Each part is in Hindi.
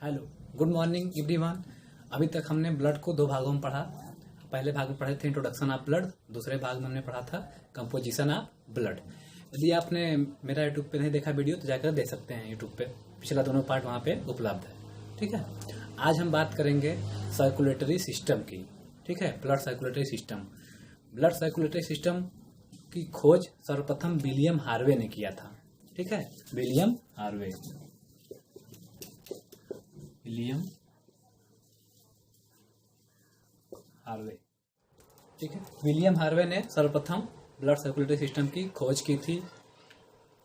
Hello, good morning everyone. अभी तक हमने ब्लड को दो भागों में पढ़ा। पहले भाग में पढ़े थे इंट्रोडक्शन ऑफ ब्लड, दूसरे भाग में हमने पढ़ा था कंपोजिशन ऑफ ब्लड। यदि आपने मेरा यूट्यूब पे नहीं देखा वीडियो तो जाकर देख सकते हैं, यूट्यूब पे पिछला दोनों पार्ट वहाँ पे उपलब्ध है। ठीक है, आज हम बात करेंगे सर्कुलेटरी सिस्टम की। ठीक है, blood circulatory system. Blood circulatory system की खोज सर्वप्रथम विलियम हार्वे ने किया था। ठीक है, विलियम हार्वे ठीक है, विलियम हार्वे ने सर्वप्रथम ब्लड सर्कुलेटरी सिस्टम की खोज की थी।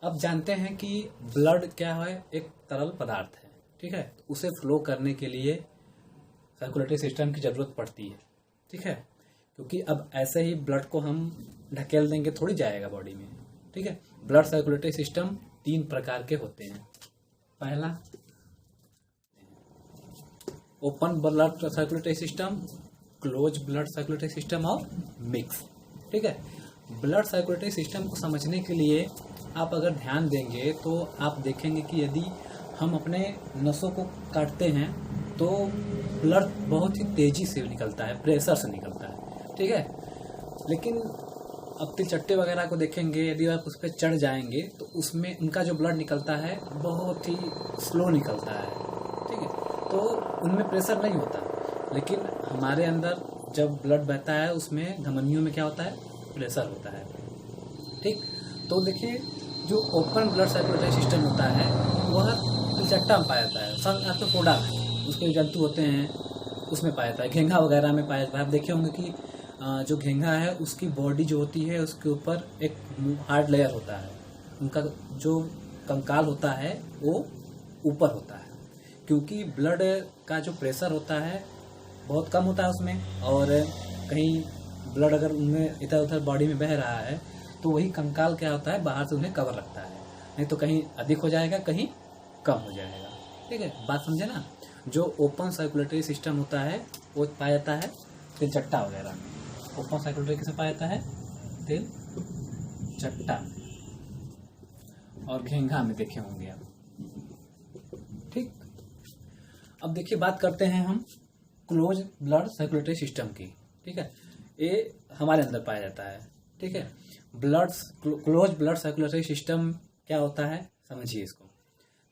अब जानते हैं कि ब्लड क्या है, एक तरल पदार्थ है। ठीक है, उसे फ्लो करने के लिए सर्कुलेटरी सिस्टम की जरूरत पड़ती है। ठीक है, क्योंकि अब ऐसे ही ब्लड को हम ढकेल देंगे थोड़ी जाएगा बॉडी में। ठीक है, ब्लड सर्कुलेटरी सिस्टम 3 प्रकार के होते हैं। पहला open blood circulatory system, close blood circulatory system और मिक्स। ठीक है, ब्लड सर्कुलेटरी सिस्टम को समझने के लिए आप अगर ध्यान देंगे तो आप देखेंगे कि यदि हम अपने नसों को काटते हैं तो ब्लड बहुत ही तेजी से निकलता है, प्रेशर से निकलता है। ठीक है, लेकिन अब तिलचट्टे वगैरह को देखेंगे, यदि आप उस पर चढ़ जाएंगे तो उसमें उनका जो ब्लड निकलता है बहुत ही स्लो निकलता है। ठीक है, तो उनमें प्रेशर नहीं होता। लेकिन हमारे अंदर जब ब्लड बहता है उसमें धमनियों में क्या होता है, प्रेशर होता है। ठीक, तो देखिए जो ओपन ब्लड सर्कुलेटरी सिस्टम होता है वह तिलचट्टा में पाया जाता है, आर्थ्रोपोडा उसके जंतु होते हैं उसमें पाया जाता है, घेंघा वगैरह में पाया जाता है। आप देखे होंगे कि जो घेंघा है उसकी बॉडी जो होती है उसके ऊपर एक हार्ड लेयर होता है, उनका जो कंकाल होता है वो ऊपर होता है, क्योंकि ब्लड का जो प्रेशर होता है बहुत कम होता है उसमें, और कहीं ब्लड अगर उनमें इधर उधर बॉडी में बह रहा है तो वही कंकाल क्या होता है, बाहर से उन्हें कवर रखता है, नहीं तो कहीं अधिक हो जाएगा कहीं कम हो जाएगा। ठीक है, बात समझे ना। जो ओपन सर्कुलेटरी सिस्टम होता है वो पाया जाता है तिलचट्टा वगैरह में। ओपन सर्कुलेटरी किसे पाया जाता है, तिलचट्टा और घेंघा में देखे होंगे आप। ठीक, अब देखिए बात करते हैं हम क्लोज ब्लड सर्कुलेटरी सिस्टम की। ठीक है, ये हमारे अंदर पाया जाता है। ठीक है, क्लोज ब्लड सर्कुलेटरी सिस्टम क्या होता है समझिए इसको।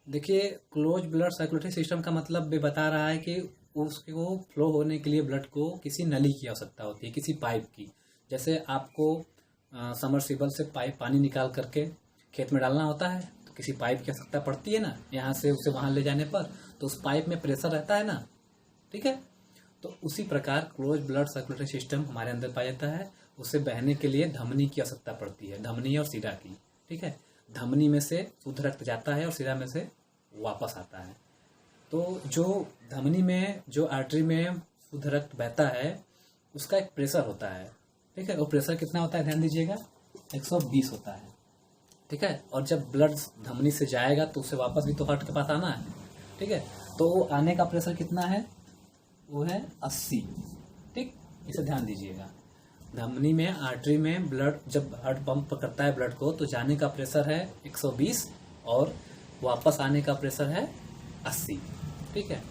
देखिए क्लोज ब्लड सर्कुलेटरी सिस्टम का मतलब भी बता रहा है कि उसको फ्लो होने के लिए ब्लड को किसी नली की आवश्यकता होती है, किसी पाइप की। जैसे आपको समरसीबल से पाइप पानी निकाल करके खेत में डालना होता है तो किसी पाइप की आवश्यकता पड़ती है ना, यहाँ से उसे वहाँ ले जाने पर तो उस पाइप में प्रेशर रहता है ना। ठीक है, तो उसी प्रकार क्लोज ब्लड सर्कुलेटरी सिस्टम हमारे अंदर पाया जाता है। उसे बहने के लिए धमनी की आवश्यकता पड़ती है, धमनी और सिरा की। ठीक है, धमनी में से शुद्ध रक्त जाता है और सिरा में से वापस आता है। तो जो धमनी में, जो आर्टरी में शुद्ध रक्त बहता है उसका एक प्रेशर होता है। ठीक है, वो प्रेशर कितना होता है ध्यान दीजिएगा, 120 होता है। ठीक है, और जब ब्लड धमनी से जाएगा तो उसे वापस भी तो हार्ट के पास आना है। ठीक है, तो वो आने का प्रेशर कितना है, वो है 80। ठीक, इसे ध्यान दीजिएगा। धमनी में, आर्टरी में ब्लड जब हार्ट पंप करता है ब्लड को तो जाने का प्रेशर है 120 और वापस आने का प्रेशर है 80। ठीक है,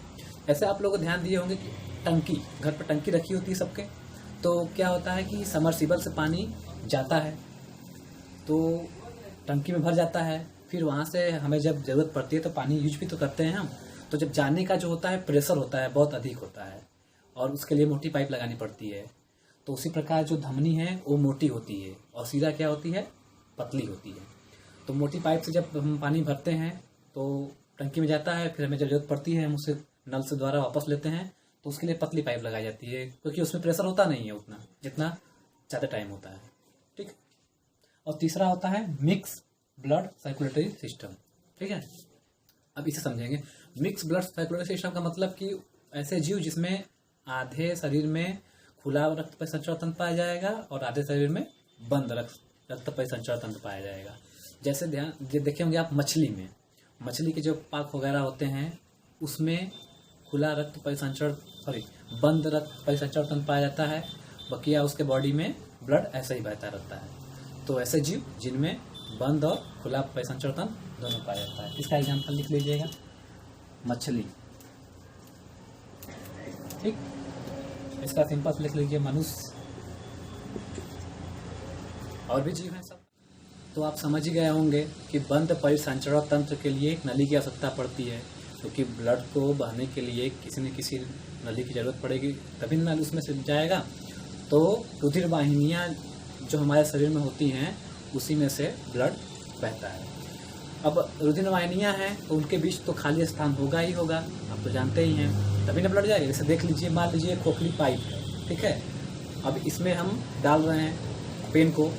ऐसे आप लोग ध्यान दिए होंगे कि टंकी, घर पर टंकी रखी होती है सबके, तो क्या होता है कि समरसीबल से पानी जाता है तो टंकी में भर जाता है, फिर वहाँ से हमें जब ज़रूरत पड़ती है तो पानी यूज भी तो करते हैं हम। तो जब जाने का जो होता है प्रेशर होता है बहुत अधिक होता है और उसके लिए मोटी पाइप लगानी पड़ती है। तो उसी प्रकार जो धमनी है वो मोटी होती है और सिरा क्या होती है, पतली होती है। तो मोटी पाइप से जब हम पानी भरते हैं तो टंकी में जाता है, फिर हमें जब जरूरत पड़ती है हम उसे नल से द्वारा वापस लेते हैं, तो उसके लिए पतली पाइप लगाई जाती है क्योंकि उसमें प्रेशर होता नहीं है उतना जितना ज़्यादा टाइम होता है। ठीक, और तीसरा होता है मिक्स ब्लड सर्कुलेटरी सिस्टम। ठीक है, अब इसे समझेंगे। मिक्स ब्लड सर्कुलेटरी सिस्टम का मतलब कि ऐसे जीव जिसमें आधे शरीर में खुला रक्त परिसंचरण तंत्र पाया जाएगा और आधे शरीर में बंद रक्त परिसंचरण तंत्र पाया जाएगा। जैसे देखे होंगे आप मछली में, मछली के जो पाक वगैरह होते हैं उसमें खुला रक्त परिसंचरण बंद रक्त परिसंचरण तंत्र पाया जाता है, बकिया उसके बॉडी में ब्लड ऐसे ही बहता रहता है। तो ऐसे जीव जिनमें बंद और खुला परिसंचरण तंत्र दोनों पाया जाता है। इसका एग्जाम्पल लिख लीजिएगा, मछली। ठीक, इसका सिंपल लिख लीजिए मनुष्य। और भी जीव हैं सब। तो आप समझ ही गए होंगे कि बंद परिसंचरण तंत्र के लिए एक नली की आवश्यकता पड़ती है, क्योंकि ब्लड को बहने के लिए किसी न किसी नली की जरूरत पड़ेगी, तभी नल उसमें से जाएगा। तो रुधिर वाहिनियाँ जो हमारे शरीर में होती हैं उसी में से ब्लड बहता है। अब रुधिर वाहिनियाँ हैं तो उनके बीच तो खाली स्थान होगा ही होगा, आप तो जानते ही हैं, तभी ना ब्लड जाएगा। जैसे देख लीजिए, मान लीजिए खोखली पाइप है, ठीक है, अब इसमें हम डाल रहे हैं पेन को,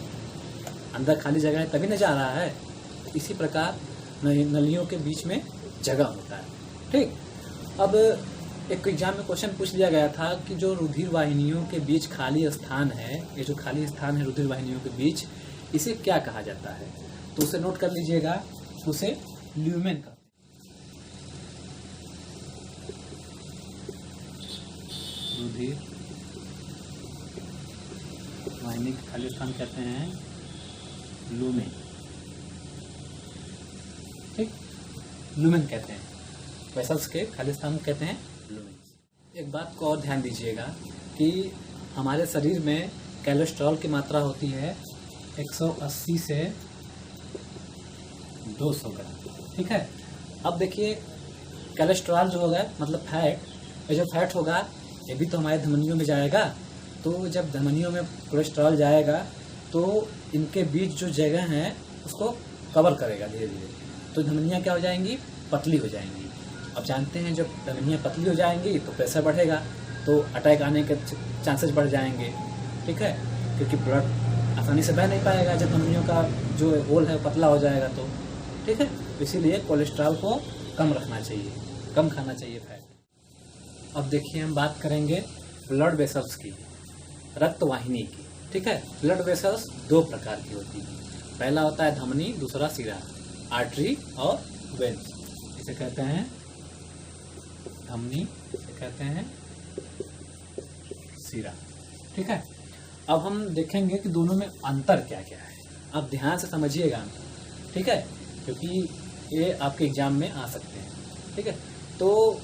अंदर खाली जगह है तभी न जा रहा है। इसी प्रकार नलियों के बीच में जगह होता है, ठीक। अब एक एग्जाम में क्वेश्चन पूछ लिया गया था कि जो रुधिर वाहिनियों के बीच खाली स्थान है, ये जो खाली स्थान है रुधिर वाहिनियों के बीच, इसे क्या कहा जाता है? तो उसे नोट कर लीजिएगा, उसे ल्यूमेन का रुधिर वाहिनी के खाली स्थान कहते हैं लूमेन, ठीक, लूमेन कहते हैं। वेसल्स के खाली स्थान कहते हैं लूमेन। एक बात को और ध्यान दीजिएगा कि हमारे शरीर में कोलेस्ट्रॉल की मात्रा होती है 180 से 200 ग्राम, ठीक है। अब देखिए, कोलेस्ट्रॉल जो होगा मतलब फैट, ये जो फैट होगा ये भी तो हमारे धमनियों में जाएगा। तो जब धमनियों में कोलेस्ट्रॉल जाएगा तो इनके बीच जो जगह है उसको कवर करेगा धीरे धीरे, तो धमनियाँ क्या हो जाएंगी? पतली हो जाएंगी। अब जानते हैं जब धमनियाँ पतली हो जाएंगी तो प्रेशर बढ़ेगा, तो अटैक आने के चांसेस बढ़ जाएंगे, ठीक है, क्योंकि ब्लड आसानी से बह नहीं पाएगा जब धमनियों का जो होल है पतला हो जाएगा तो, ठीक है। इसीलिए कोलेस्ट्रॉल को कम रखना चाहिए, कम खाना चाहिए फैट। अब देखिए, हम बात करेंगे ब्लड वेसल्स की, रक्त वाहिनी की, ठीक है। ब्लड वेसल्स दो प्रकार की होती है, पहला होता है धमनी, दूसरा सिरा, आर्टरी और वेन्स। इसे कहते हैं धमनी, इसे कहते हैं सिरा, ठीक है। अब हम देखेंगे कि दोनों में अंतर क्या क्या है। आप ध्यान से समझिएगा, ठीक है, क्योंकि ये आपके एग्जाम में आ सकते हैं, ठीक है। तो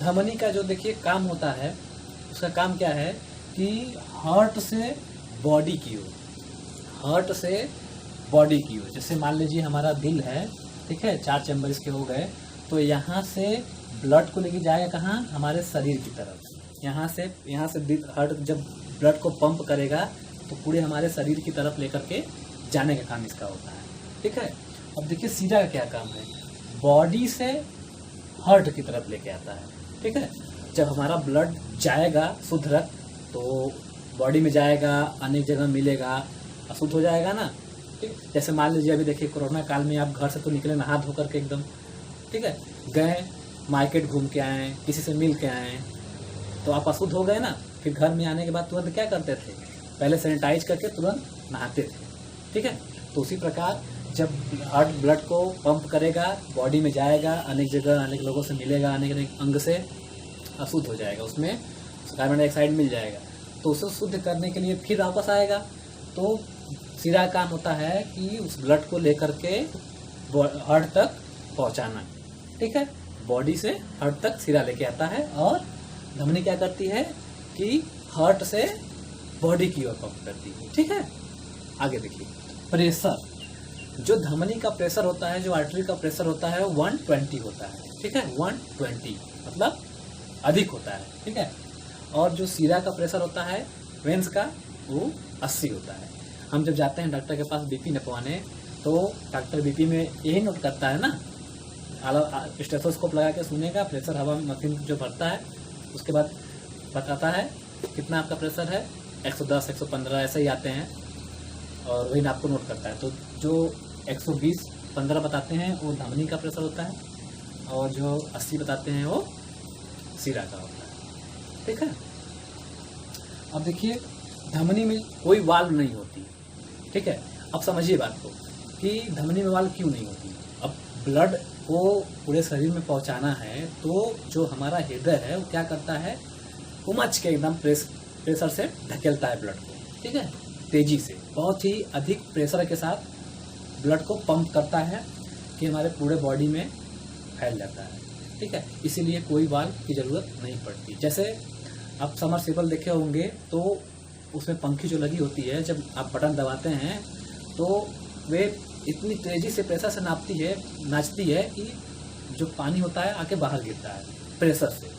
धमनी का जो देखिए काम होता है, उसका काम क्या है कि हार्ट से बॉडी की ओर, हार्ट से बॉडी की ओर, जैसे मान लीजिए हमारा दिल है, ठीक है, 4 चैम्बर इसके हो गए, तो यहाँ से ब्लड को लेके जाएगा कहाँ? हमारे शरीर की तरफ। यहाँ से हार्ट जब ब्लड को पंप करेगा तो पूरे हमारे शरीर की तरफ लेकर के जाने का काम इसका होता है, ठीक है। अब देखिए सिरा का क्या काम है, बॉडी से हार्ट की तरफ लेके आता है, ठीक है। जब हमारा ब्लड जाएगा शुद्ध रक्त तो बॉडी में जाएगा, अनेक जगह मिलेगा, अशुद्ध हो जाएगा ना, ठीक। जैसे मान लीजिए अभी देखिए कोरोना काल में आप घर से तो निकले नहा धो करके एकदम, ठीक है, गए मार्केट घूम के आए, किसी से मिल के आए, तो आप अशुद्ध हो गए ना। फिर घर में आने के बाद तुरंत क्या करते थे? पहले सैनिटाइज करके तुरंत नहाते थे, ठीक है। तो उसी प्रकार जब हार्ट ब्लड को पंप करेगा, बॉडी में जाएगा, अनेक जगह अनेक लोगों से मिलेगा, अनेक अंग से अशुद्ध हो जाएगा, उसमें कार्बन डाइऑक्साइड मिल जाएगा, तो उसे शुद्ध करने के लिए फिर वापस आएगा। तो सिरा काम होता है कि उस ब्लड को लेकर के हार्ट तक पहुंचाना, ठीक है। बॉडी से हार्ट तक सिरा लेके आता है, और धमनी क्या करती है कि हार्ट से बॉडी की ओर पंप करती है, ठीक है। आगे देखिए, प्रेशर, जो धमनी का प्रेशर होता है, जो आर्टरी का प्रेशर होता है, 120 होता है, ठीक है, 120 मतलब अधिक होता है, ठीक है। और जो सिरा का प्रेशर होता है वेंस का, वो 80 होता है। हम जब जाते हैं डॉक्टर के पास बीपी नपवाने, तो डॉक्टर बीपी में यही नोट करता है ना, स्टेथोस्कोप लगा के सुनेगा, प्रेशर हवा में मशीन जो भरता है, उसके बाद बताता है कितना आपका प्रेशर है, 110, 115 ऐसे ही आते हैं, और वही आपको नोट करता है। तो जो 120, 15 बताते हैं वो धमनी का प्रेशर होता है, और जो 80 बताते हैं वो सिरा का होता है, ठीक है। अब देखिए, धमनी में कोई वाल्व नहीं होती, ठीक है। अब समझिए बात को कि धमनी में वाल्व क्यों नहीं होती। अब ब्लड को पूरे शरीर में पहुंचाना है, तो जो हमारा हृदय है वो क्या करता है, उमच के एकदम प्रेशर से धकेलता है ब्लड को, ठीक है, तेजी से, बहुत ही अधिक प्रेशर के साथ ब्लड को पंप करता है कि हमारे पूरे बॉडी में फैल जाता है, ठीक है। इसीलिए कोई वाल्व की ज़रूरत नहीं पड़ती। जैसे आप सबमर्सिबल देखे होंगे तो उसमें पंखी जो लगी होती है, जब आप बटन दबाते हैं तो वे इतनी तेज़ी से प्रेशर से नाचती है कि जो पानी होता है आके बाहर गिरता है प्रेशर से,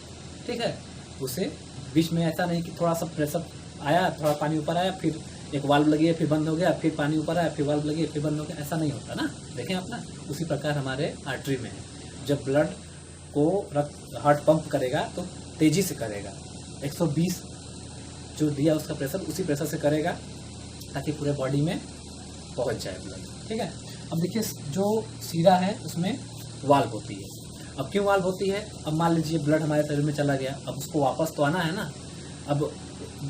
ठीक है। उसे बीच में ऐसा नहीं कि थोड़ा सा प्रेशर आया, थोड़ा पानी ऊपर आया, फिर एक वाल्व लगी है, फिर बंद हो गया, फिर पानी ऊपर आया, फिर वाल्व लगी है, फिर बंद हो गया, ऐसा नहीं होता ना। देखें आप ना, उसी प्रकार हमारे आर्टरी में है। जब ब्लड को हार्ट पंप करेगा तो तेज़ी से करेगा, 120 जो दिया उसका प्रेशर, उसी प्रेशर से करेगा ताकि पूरे बॉडी में पहुंच जाए ब्लड, ठीक है। अब देखिए जो सीरा है उसमें वाल्व होती है। अब क्यों वाल्व होती है? अब मान लीजिए ब्लड हमारे शरीर में चला गया, अब उसको वापस तो आना है ना। अब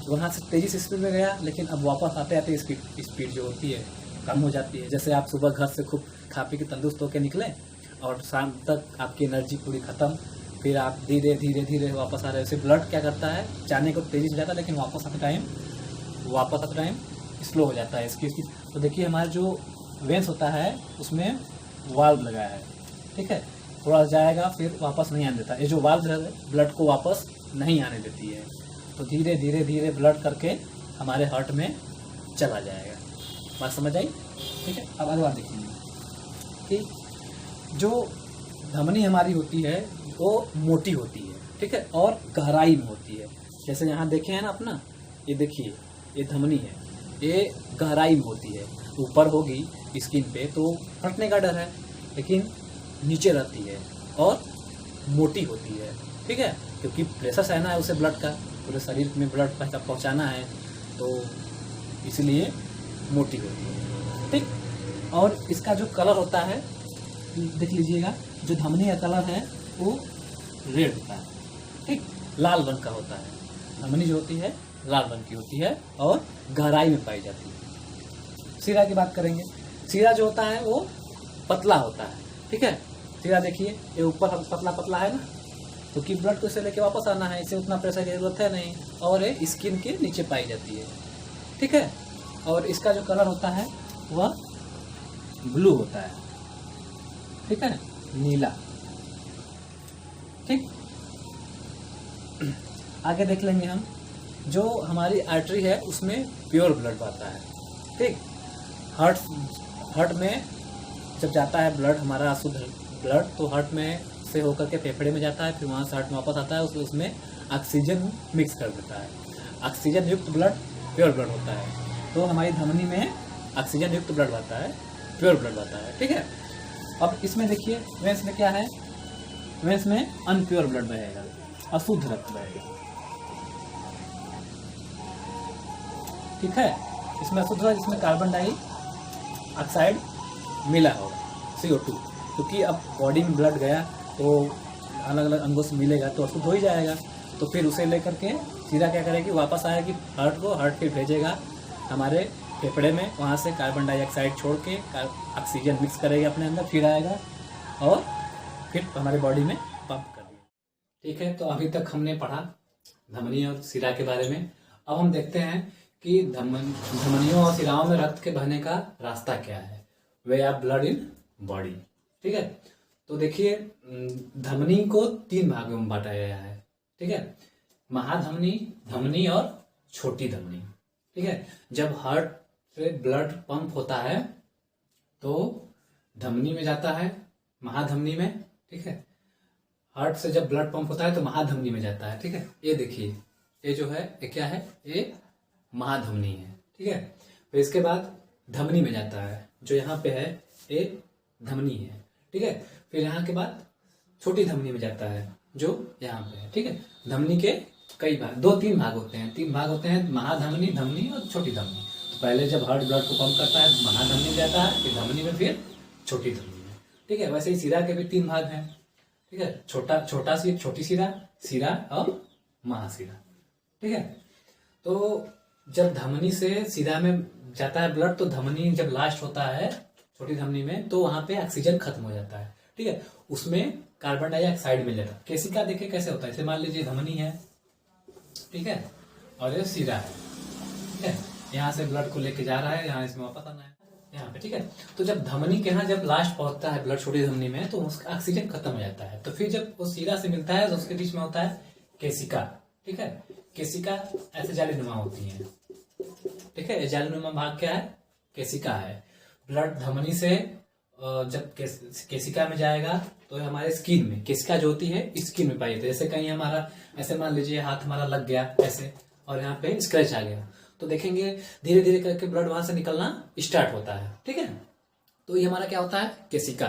वहाँ से तेज़ी से स्पीड में गया, लेकिन अब वापस आते आते स्पीड जो होती है कम हो जाती है। जैसे आप सुबह घर से खूब खा पी के तंदुरुस्त होकर निकले और शाम तक आपकी एनर्जी पूरी ख़त्म, फिर आप धीरे धीरे धीरे वापस आ रहे हैं। उसे ब्लड क्या करता है, जाने को तेज़ी से जाता है, लेकिन वापस आते टाइम स्लो हो जाता है इसकी। तो देखिए हमारा जो वेंस होता है उसमें वाल्व लगा है, ठीक है। थोड़ा जाएगा फिर वापस नहीं आने देता। ये जो वाल्व है ब्लड को वापस नहीं आने देती है, तो धीरे धीरे धीरे ब्लड करके हमारे हार्ट में चला जाएगा। बात समझ आई, ठीक है। अब अगली बात देखेंगे कि जो धमनी हमारी होती है वो मोटी होती है, ठीक है, और गहराई में होती है। जैसे यहाँ देखे हैं ना अपना, ये देखिए ये धमनी है, ये गहराई में होती है। ऊपर होगी स्किन पे तो फटने का डर है, लेकिन नीचे रहती है और मोटी होती है, ठीक है, क्योंकि प्रेशर सहना है उसे ब्लड का, पूरे शरीर में ब्लड पहुँचाना है, तो इसलिए मोटी होती है, ठीक। और इसका जो कलर होता है देख लीजिएगा, जो धमनी का कलर है वो रेड होता है, ठीक, लाल रंग का होता है। धमनी जो होती है लाल रंग की होती है और गहराई में पाई जाती है। सीरा की बात करेंगे। सीरा जो होता है वो पतला होता है, ठीक है। सीरा देखिए ये ऊपर पतला पतला है ना, क्योंकि ब्लड को इसे लेके वापस आना है, इसे उतना प्रेशर की जरूरत है नहीं, और ये स्किन के नीचे पाई जाती है, ठीक है। और इसका जो कलर होता है वह ब्लू होता है, ठीक है, नीला, ठीक। आगे देख लेंगे हम, जो हमारी आर्टरी है उसमें प्योर ब्लड आता है, ठीक। हार्ट में जब जाता है ब्लड, हमारा शुद्ध ब्लड, तो हार्ट में से होकर के फेफड़े में जाता है, फिर वहाँ से हार्ट में वापस आता है, उसमें ऑक्सीजन मिक्स कर देता है। ऑक्सीजन युक्त ब्लड प्योर ब्लड होता है। तो हमारी धमनी में ऑक्सीजन युक्त ब्लड आता है, प्योर ब्लड आता है, ठीक है। अब इसमें देखिए वेंस में क्या है, वेंस में अनप्योर ब्लड बहेगा, अशुद्ध रक्त बहेगा, ठीक है। इसमें अशुद्ध रक्त, इसमें कार्बन डाइऑक्साइड मिला होगा, CO2, क्योंकि अब बॉडी में ब्लड गया तो अलग अलग अंगों से मिलेगा तो अशुद्ध हो ही जाएगा। तो फिर उसे लेकर के सीधा क्या करेगी, वापस आएगी हार्ट को, हार्ट फिर भेजेगा हमारे फेफड़े में, वहाँ से कार्बन डाइऑक्साइड छोड़ के ऑक्सीजन मिक्स करेगा अपने अंदर, फिर आएगा और फिर हमारे बॉडी में पंप कर देगा, ठीक है। तो अभी तक हमने पढ़ा धमनी और सिरा के बारे में। अब हम देखते हैं कि धमनियों और सिराओं में रक्त के बहने का रास्ता क्या है, वे आर ब्लड इन बॉडी, ठीक है। तो देखिए धमनी को 3 भागों में बांटा गया है, ठीक है, महाधमनी, धमनी और छोटी धमनी, ठीक है। जब हार्ट से ब्लड पंप होता है तो धमनी में जाता है, महाधमनी में, ठीक है। हार्ट से जब ब्लड पंप होता है तो महाधमनी में जाता है, ठीक है। ये देखिए ये जो है ये क्या है, ये महाधमनी है, ठीक है। फिर इसके बाद धमनी में जाता है, जो यहाँ पे है ये धमनी है, ठीक है। फिर यहाँ के बाद छोटी धमनी में जाता है जो यहाँ पे है, ठीक है। धमनी के कई भाग, 2-3 भाग होते हैं, 3 भाग होते हैं, महाधमनी, धमनी और छोटी धमनी। तो पहले जब हार्ट ब्लड को पंप करता है महाधमनी में जाता है, फिर धमनी में, फिर छोटी धमनी में, ठीक है। वैसे ही सिरा के भी 3 भाग हैं, ठीक है, छोटी सिरा और महासिरा, ठीक है। तो जब धमनी से सिरा में जाता है ब्लड, तो धमनी जब लास्ट होता है छोटी धमनी में, तो वहां पे ऑक्सीजन खत्म हो जाता है, ठीक है। उसमें कार्बन डाइऑक्साइड मिल जाता है। केसिका देखिए कैसे होता है, जैसे मान लीजिए धमनी है, ठीक है, और ये सिरा है, ठीक है। यहाँ से ब्लड को लेके जा रहा है, यहाँ इसमें वापस आना है यहाँ पे, ठीक है। तो जब धमनी के यहाँ जब लास्ट पहुंचता है ब्लड छोटी धमनी में, तो उसका ऑक्सीजन खत्म हो जाता है। तो फिर जब वो सिरा से मिलता है तो उसके बीच में होता है केसिका, ठीक है। केशिका ऐसे जालीनुमा होती है, ठीक है। जालीनुमा भाग क्या है? केशिका है। ब्लड धमनी से जब केशिका में जाएगा तो हमारे स्किन में, केशिका जो होती है स्किन में पाई जाती है। जैसे कहीं हमारा ऐसे मान लीजिए हाथ हमारा लग गया ऐसे और यहाँ पे स्क्रैच आ गया, तो देखेंगे धीरे धीरे करके ब्लड वहां से निकलना स्टार्ट होता है, ठीक है। तो ये हमारा क्या होता है? केशिका।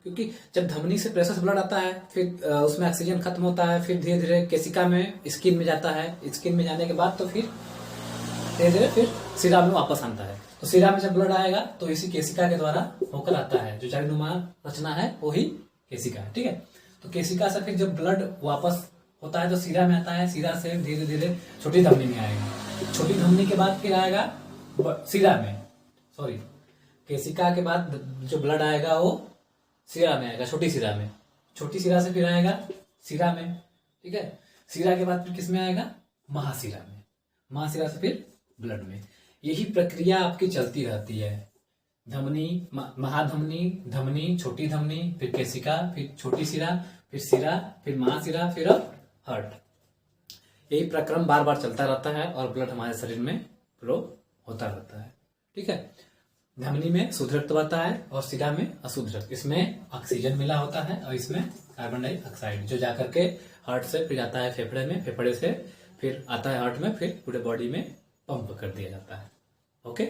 क्योंकि जब धमनी से प्रेशर से ब्लड आता है, फिर उसमें ऑक्सीजन खत्म होता है, फिर धीरे धीरे केशिका में स्किन में जाता है, स्किन में जाने के बाद तो फिर धीरे धीरे फिर सिरा में वापस आता है। तो सिरा में जब ब्लड आएगा तो इसी केशिका के द्वारा होकर आता है। जो जालीनुमा रचना है वही केशिका है, ठीक है। तो केशिका से फिर जब ब्लड वापस होता है तो सिरा में आता है, सिरा से धीरे धीरे छोटी धमनी में आएगा, छोटी धमनी के बाद फिर आएगा सिरा में, सॉरी, केशिका के बाद जो ब्लड आएगा वो सिरा में आएगा, छोटी सिरा में, छोटी सिरा से फिर आएगा सिरा में, ठीक है। सिरा के बाद फिर किस में आएगा? महासिरा में, महासिरा से फिर ब्लड में। यही प्रक्रिया आपकी चलती रहती है। धमनी, महाधमनी, धमनी, छोटी धमनी, फिर केशिका, फिर छोटी सिरा, फिर महासिरा, फिर हार्ट। यही प्रक्रम बार बार चलता रहता है और ब्लड हमारे शरीर में फ्लो होता रहता है, ठीक है। धमनी में शुद्ध रक्त बहता है और सिरा में अशुद्ध रक्त। इसमें ऑक्सीजन मिला होता है और इसमें कार्बन डाइऑक्साइड, जो जाकर के हार्ट से फिर जाता है फेफड़े में, फेफड़े से फिर आता है हार्ट में, फिर पूरे बॉडी में पंप कर दिया जाता है। ओके।